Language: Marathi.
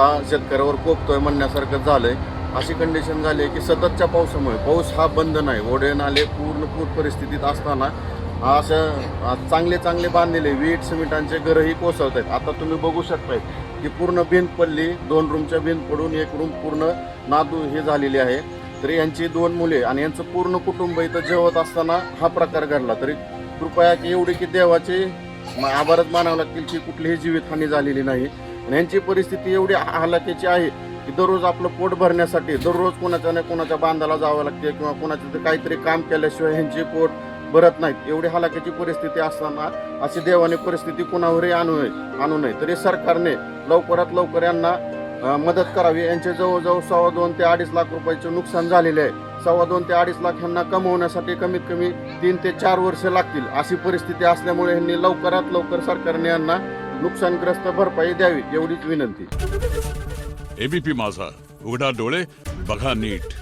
हा शेतकऱ्यावर कोपतोय म्हणण्यासारखं झालंय। अशी कंडिशन झाली आहे की सततच्या पावसामुळे पाऊस हा बंद नाही, ओढे नाले पूर परिस्थितीत असताना असं चांगले बांधलेले वीट सिमेंटांचे घरही कोसळत आहेत। आता तुम्ही बघू शकताय की पूर्ण भिंत पडली, 2 रूमच्या भिंत पडून 1 रूम पूर्ण नादू हे झालेली आहे। तरी यांची 2 मुले आणि यांचं पूर्ण कुटुंब इथं जेवत असताना हा प्रकार घडला। तरी कृपया की एवढी की देवाचे आभारच मानावं लागतील की कुठलीही जीवितहानी झालेली नाही। आणि यांची परिस्थिती एवढी हालाकीची आहे की दररोज आपलं पोट भरण्यासाठी दररोज कोणाच्या ना कोणाच्या बांधाला जावं लागते किंवा कोणाचं काहीतरी काम केल्याशिवाय ह्यांचे पोट भरत नाहीत। एवढी हालाकीची परिस्थिती असताना अशी देवाने परिस्थिती कुणावरही आणू नये। तरी सरकारने लवकरात लवकर यांना मदत करावी। यांचे जवळजवळ 2.25 ते 2.5 लाख रुपयाचे नुकसान झालेले आहे। 2.25 ते 2.5 लाख ह्यांना कमवण्यासाठी कमीत कमी 3 ते 4 वर्ष लागतील। अशी परिस्थिती असल्यामुळे ह्यांनी लवकरात लवकर सरकारने यांना नुकसानग्रस्त भरपाई द्यावी एवढीच विनंती। एबीपी माझा, उघडा डोळे बघा नीट।